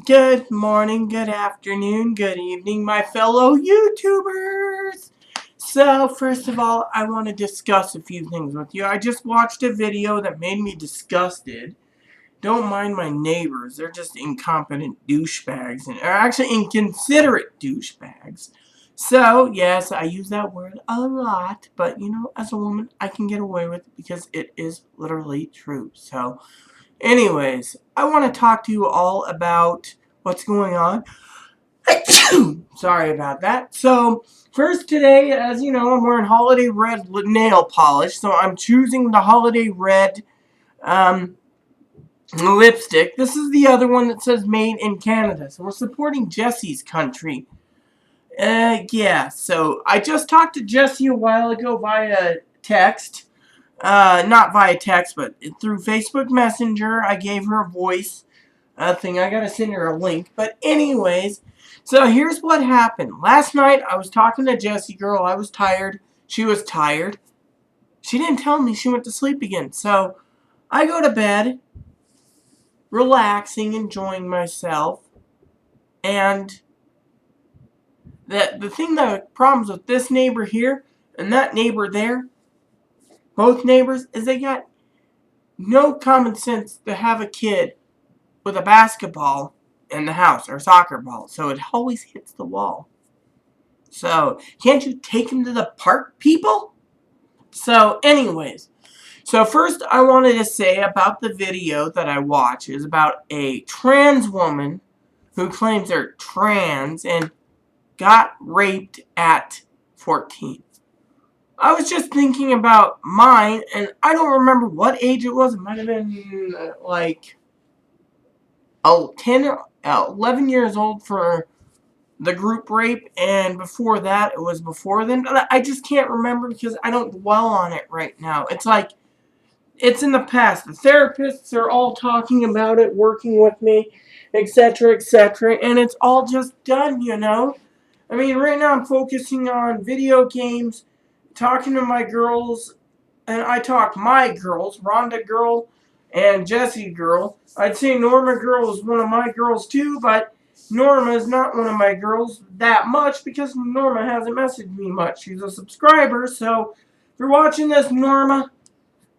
Good morning, good afternoon, good evening, my fellow YouTubers! So, first of all, I want to discuss a few things with you. I just watched a video that made me disgusted. Don't mind my neighbors, they're just incompetent douchebags, or actually inconsiderate douchebags. So, yes, I use that word a lot, but as a woman, I can get away with it because it is literally true. So, anyways, I want to talk to you all about what's going on. Sorry about that. So, first today, as you know, I'm wearing holiday red nail polish. So, I'm choosing the holiday red lipstick. This is the other one that says made in Canada. So, we're supporting Jesse's country. Yeah. So, I just talked to Jessie a while ago via text. Not via text, but through Facebook Messenger. I gave her a voice thing. I gotta send her a link. But anyways, so here's what happened. Last night, I was talking to Jessie girl. I was tired. She was tired. She didn't tell me she went to sleep again. So I go to bed, relaxing, enjoying myself. And the problems with this neighbor here and that neighbor there, both neighbors, is they got no common sense to have a kid with a basketball in the house, or soccer ball, so it always hits the wall. So, can't you take him to the park, people? So, anyways, so first I wanted to say about the video that I watched is about a trans woman who claims they're trans and got raped at 14. I was just thinking about mine, and I don't remember what age it was. It might have been like 10 or 11 years old for the group rape, and before that, it was before then. I just can't remember because I don't dwell on it right now. It's like, it's in the past. The therapists are all talking about it, working with me, etc., and it's all just done. I mean, right now I'm focusing on video games, talking to my girls, and I talk my girls, Rhonda girl and Jessie girl. I'd say Norma girl is one of my girls too, but Norma is not one of my girls that much because Norma hasn't messaged me much. She's a subscriber, so if you're watching this, Norma,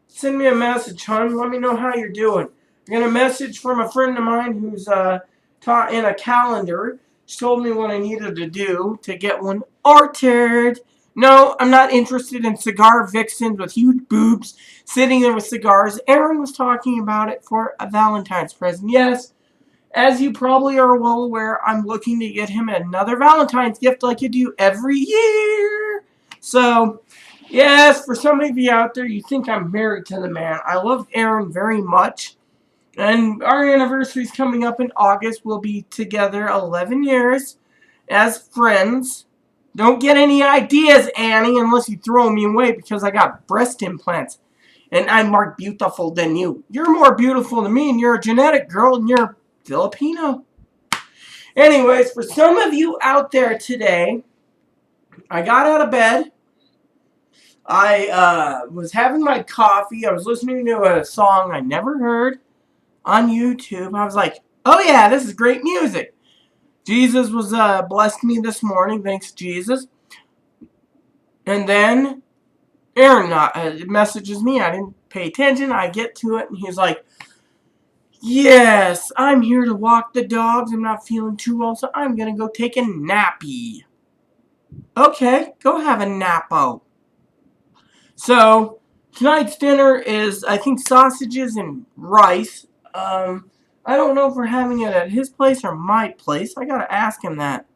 send me a message, hon. Let me know how you're doing. I got a message from a friend of mine who's taught in a calendar. She told me what I needed to do to get one ordered. No, I'm not interested in cigar vixens with huge boobs sitting there with cigars. Aaron was talking about it for a Valentine's present. Yes, as you probably are well aware, I'm looking to get him another Valentine's gift like you do every year. So, yes, for some of you out there, you think I'm married to the man. I love Aaron very much. And our anniversary is coming up in August. We'll be together 11 years as friends. Don't get any ideas, Annie, unless you throw me away because I got breast implants. And I'm more beautiful than you. You're more beautiful than me, and you're a genetic girl, and you're Filipino. Anyways, for some of you out there today, I got out of bed. I was having my coffee. I was listening to a song I never heard on YouTube. I was like, oh yeah, this is great music. Jesus was blessed me this morning. Thanks, Jesus. And then Aaron messages me. I didn't pay attention. I get to it, and he's like, yes, I'm here to walk the dogs. I'm not feeling too well, so I'm going to go take a nappy. Okay, go have a nappo. So, tonight's dinner is, I think, sausages and rice. I don't know if we're having it at his place or my place. I gotta ask him that.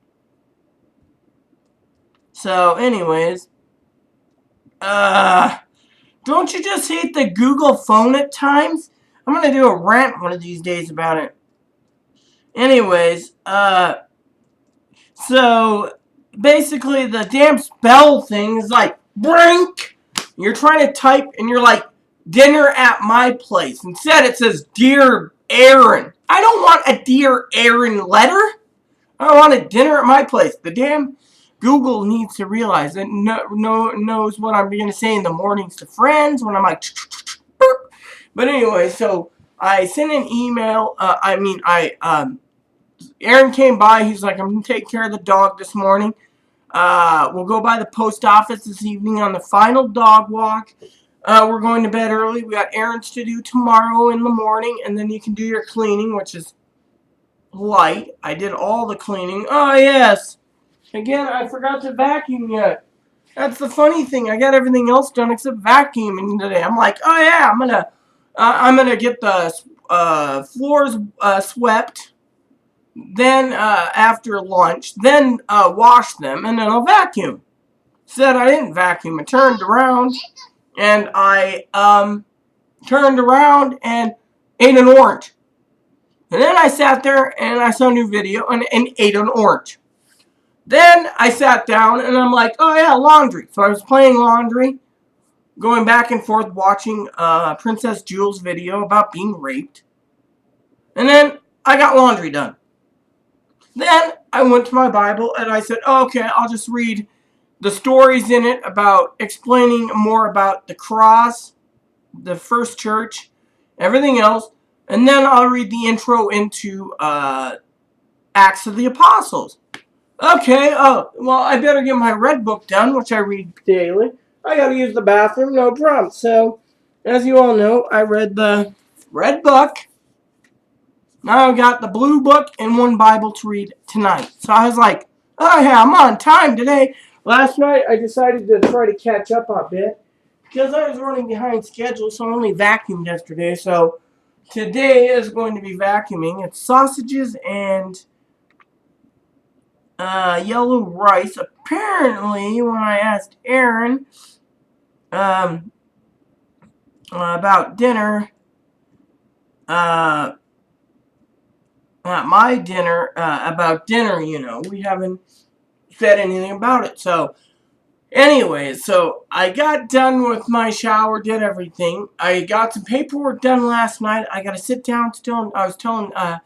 So, anyways, don't you just hate the Google phone at times? I'm gonna do a rant one of these days about it. Anyways, so basically the damn spell thing is like, brink! You're trying to type and you're like, dinner at my place. Instead it says, Dear Aaron. I don't want a Dear Aaron letter. I want a dinner at my place. The damn Google needs to realize that knows what I'm going to say in the mornings to friends when I'm like, but anyway, so I sent an email. Aaron came by. He's like, I'm going to take care of the dog this morning. We'll go by the post office this evening on the final dog walk. We're going to bed early. We got errands to do tomorrow in the morning, and then you can do your cleaning, which is light. I did all the cleaning. Oh, yes. Again, I forgot to vacuum yet. That's the funny thing. I got everything else done except vacuuming today. I'm like, oh yeah, I'm gonna get the floors swept. Then after lunch, then wash them, and then I'll vacuum. Said I didn't vacuum. I turned around and I turned around and ate an orange. And then I sat there and I saw a new video and ate an orange. Then I sat down and I'm like, oh yeah, laundry. So I was playing laundry, going back and forth watching Princess Jewel's video about being raped. And then I got laundry done. Then I went to my Bible and I said, oh, okay, I'll just read the stories in it about explaining more about the cross, the first church, everything else. And then I'll read the intro into Acts of the Apostles. Okay, oh, well, I better get my red book done, which I read daily. I gotta use the bathroom, no problem. So, as you all know, I read the red book. Now I've got the blue book and one Bible to read tonight. So I was like, oh yeah, I'm on time today. Last night I decided to try to catch up a bit because I was running behind schedule, so I only vacuumed yesterday. So today is going to be vacuuming. It's sausages and yellow rice. Apparently, when I asked Aaron about dinner, at my dinner, about dinner, we haven't said anything about it. So, anyways, so I got done with my shower, did everything. I got some paperwork done last night. I got to sit down still. I was telling a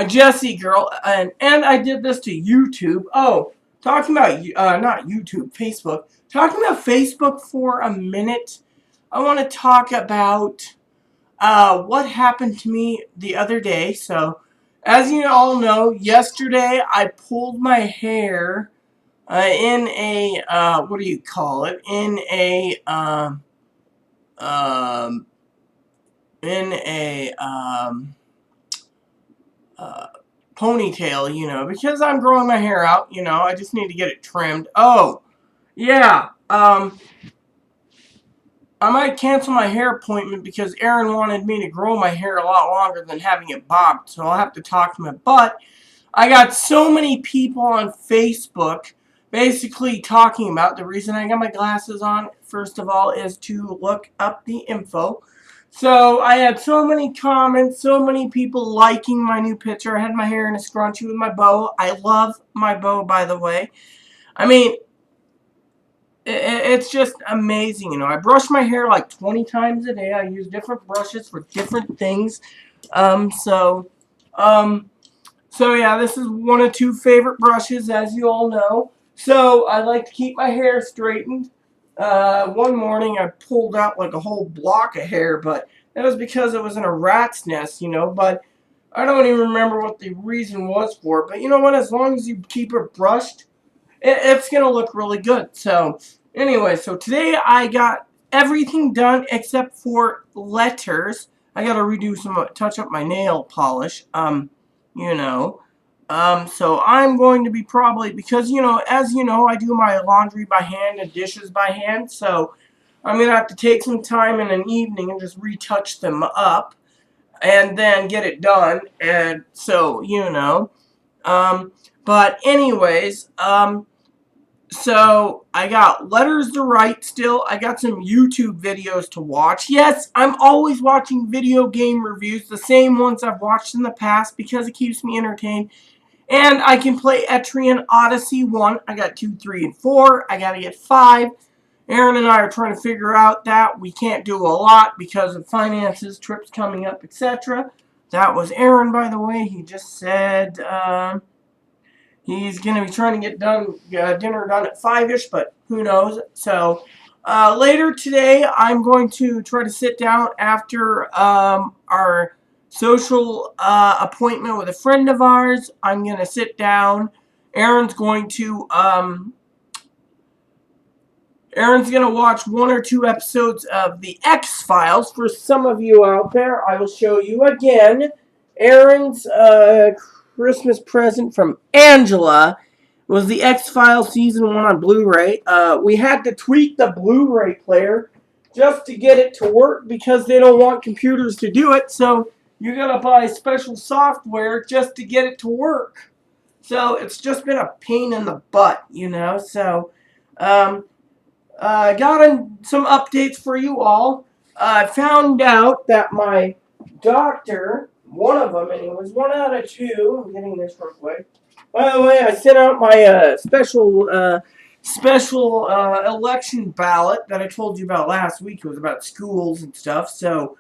Jessie girl, and I did this to YouTube. Oh, talking about, not YouTube, Facebook. Talking about Facebook for a minute, I want to talk about what happened to me the other day. So, as you all know, yesterday I pulled my hair in a, what do you call it? In a, ponytail, because I'm growing my hair out, I just need to get it trimmed. Oh, yeah, I might cancel my hair appointment because Aaron wanted me to grow my hair a lot longer than having it bobbed, so I'll have to talk to him. But I got so many people on Facebook basically talking about the reason I got my glasses on, first of all, is to look up the info. So I had so many comments, so many people liking my new picture. I had my hair in a scrunchie with my bow. I love my bow, by the way. I mean, it's just amazing, I brush my hair like 20 times a day. I use different brushes for different things. So yeah, this is one of two favorite brushes, as you all know. So I like to keep my hair straightened. One morning I pulled out like a whole block of hair, but that was because it was in a rat's nest, but I don't even remember what the reason was for it. But you know what? As long as you keep it brushed, it's going to look really good. So anyway, so today I got everything done except for letters. I got to redo touch up my nail polish, so I'm going to be probably, because, as you know, I do my laundry by hand and dishes by hand, so I'm going to have to take some time in an evening and just retouch them up and then get it done, and so, but anyways, so I got letters to write still. I got some YouTube videos to watch. Yes, I'm always watching video game reviews, the same ones I've watched in the past because it keeps me entertained. And I can play Etrian Odyssey 1. I got 2, 3, and 4. I got to get 5. Aaron and I are trying to figure out that. We can't do a lot because of finances, trips coming up, etc. That was Aaron, by the way. He just said he's going to be trying to get dinner done at 5-ish, but who knows. So later today, I'm going to try to sit down after our social appointment with a friend of ours. I'm going to sit down. Aaron's going to watch 1 or 2 episodes of The X-Files. For some of you out there, I will show you again Aaron's Christmas present from Angela was The X-Files Season 1 on Blu-ray. We had to tweak the Blu-ray player just to get it to work because they don't want computers to do it, so you gotta buy special software just to get it to work. So it's just been a pain in the butt, you know. So got some updates for you all. I found out that my doctor, one of them anyways, 1 out of 2, I'm getting this real quick. By the way, I sent out my special election ballot that I told you about last week. It was about schools and stuff. So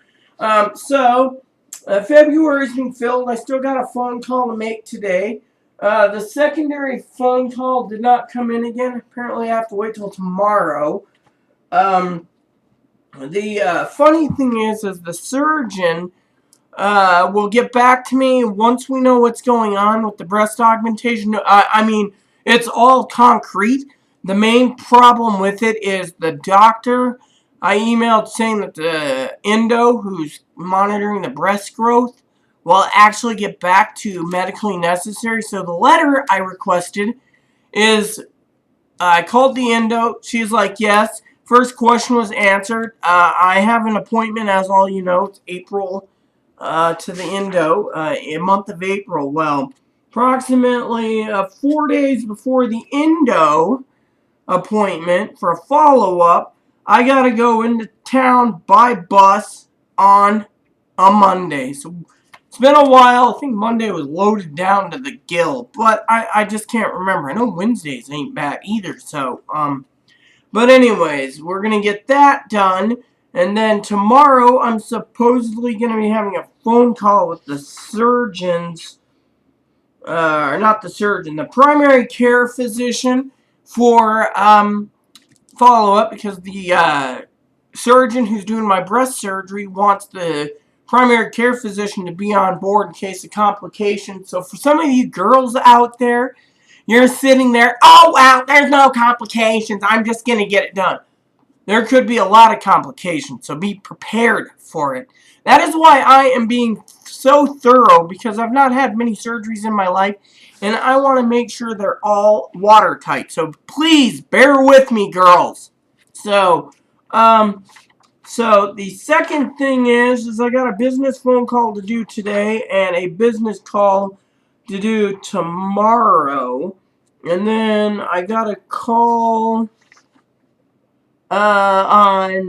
February's been filled. I still got a phone call to make today. The secondary phone call did not come in again. Apparently, I have to wait till tomorrow. The funny thing is the surgeon will get back to me once we know what's going on with the breast augmentation. I mean, it's all concrete. The main problem with it is the doctor. I emailed saying that the endo who's monitoring the breast growth will actually get back to medically necessary. So the letter I requested is, I called the endo. She's like, yes. First question was answered. I have an appointment, as all you know. It's April to the endo, in month of April. Well, approximately 4 days before the endo appointment for a follow-up, I gotta go into town by bus on a Monday. So it's been a while. I think Monday was loaded down to the gill, but I just can't remember. I know Wednesdays ain't bad either. So but anyways, we're gonna get that done, and then tomorrow I'm supposedly gonna be having a phone call with the surgeons, not the surgeon, the primary care physician for follow-up, because the surgeon who's doing my breast surgery wants the primary care physician to be on board in case of complications. So for some of you girls out there, you're sitting there, oh, wow, there's no complications. I'm just going to get it done. There could be a lot of complications, so be prepared for it. That is why I am being so thorough, because I've not had many surgeries in my life, and I want to make sure they're all watertight. So please bear with me, girls. So the second thing is I got a business phone call to do today and a business call to do tomorrow. And then I got a call on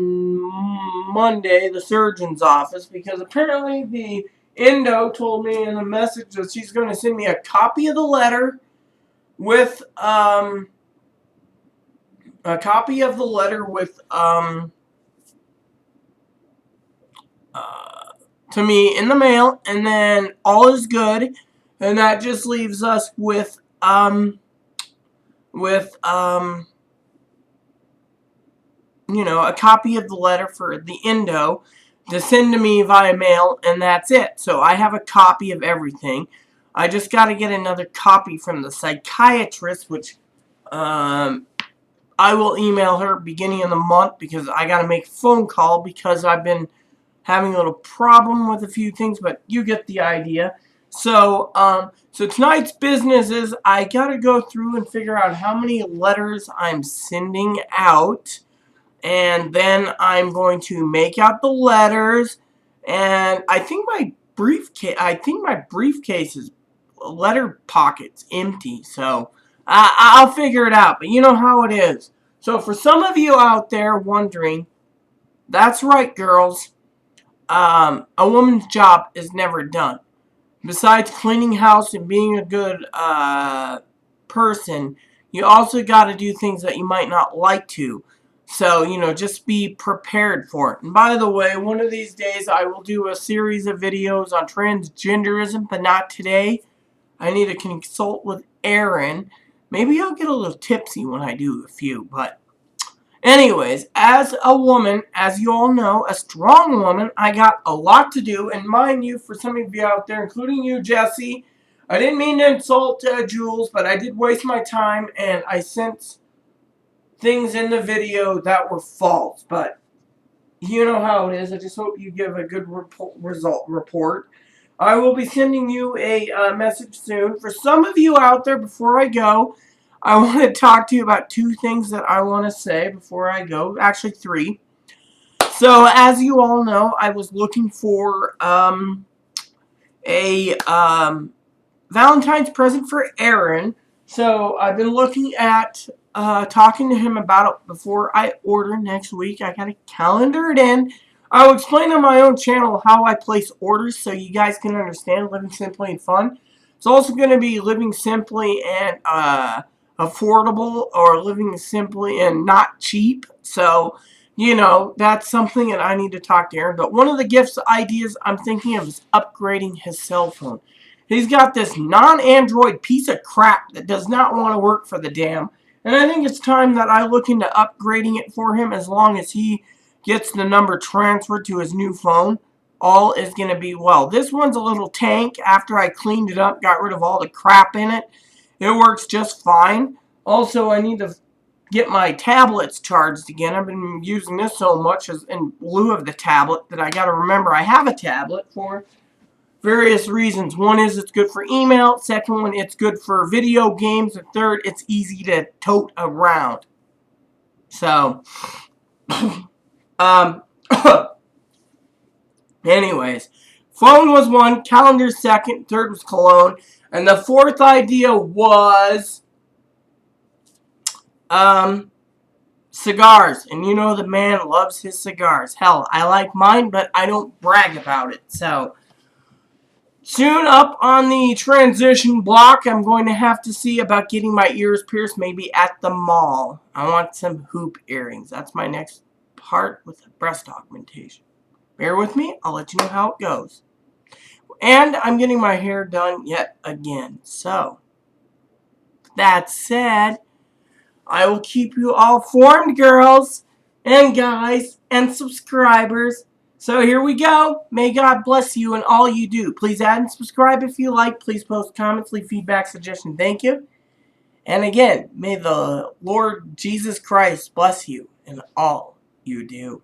Monday, the surgeon's office, because apparently the endo told me in a message that she's going to send me a copy of the letter with to me in the mail, and then all is good, and that just leaves us with you know, a copy of the letter for the endo to send to me via mail, and that's it. So I have a copy of everything. I just got to get another copy from the psychiatrist, which I will email her beginning of the month, because I got to make a phone call because I've been having a little problem with a few things, but you get the idea. So so tonight's business is I got to go through and figure out how many letters I'm sending out. And then I'm going to make out the letters, and I think my briefcase is letter pocket's empty, so I'll figure it out. But you know how it is. So for some of you out there wondering, that's right, girls. A woman's job is never done. Besides cleaning house and being a good person, you also got to do things that you might not like to. So, you know, just be prepared for it. And by the way, one of these days I will do a series of videos on transgenderism, but not today. I need to consult with Aaron. Maybe I'll get a little tipsy when I do a few, but Anyways, as a woman, as you all know, a strong woman, I got a lot to do. And mind you, for some of you out there, including you, Jesse, I didn't mean to insult Jules, but I did waste my time and I sent things in the video that were false. But you know how it is. I just hope you give a good report. I will be sending you a message soon. For some of you out there, before I go, I want to talk to you about 2 things that I want to say before I go. Actually, 3. So, as you all know, I was looking for a Valentine's present for Aaron. So, I've been looking at talking to him about it before I order next week. I got to calendar it in. I'll explain on my own channel how I place orders so you guys can understand living simply and fun. It's also going to be living simply and affordable, or living simply and not cheap. So, you know, that's something that I need to talk to Aaron. But one of the gifts ideas I'm thinking of is upgrading his cell phone. He's got this non-Android piece of crap that does not want to work for the damn. And I think it's time that I look into upgrading it for him, as long as he gets the number transferred to his new phone. All is going to be well. This one's a little tank. After I cleaned it up, got rid of all the crap in it, it works just fine. Also, I need to get my tablets charged again. I've been using this so much as in lieu of the tablet that I got to remember I have a tablet for various reasons. One is it's good for email. Second one, it's good for video games. And third, it's easy to tote around. So, anyways, phone was 1, calendar second, third was cologne, and the 4th idea was cigars. And you know the man loves his cigars. Hell, I like mine, but I don't brag about it. So, soon up on the transition block, I'm going to have to see about getting my ears pierced, maybe at the mall. I want some hoop earrings. That's my next part with breast augmentation. Bear with me. I'll let you know how it goes. And I'm getting my hair done yet again. So, that said, I will keep you all informed, girls and guys and subscribers. So here we go. May God bless you in all you do. Please add and subscribe if you like. Please post comments, leave feedback, suggestions. Thank you. And again, may the Lord Jesus Christ bless you in all you do.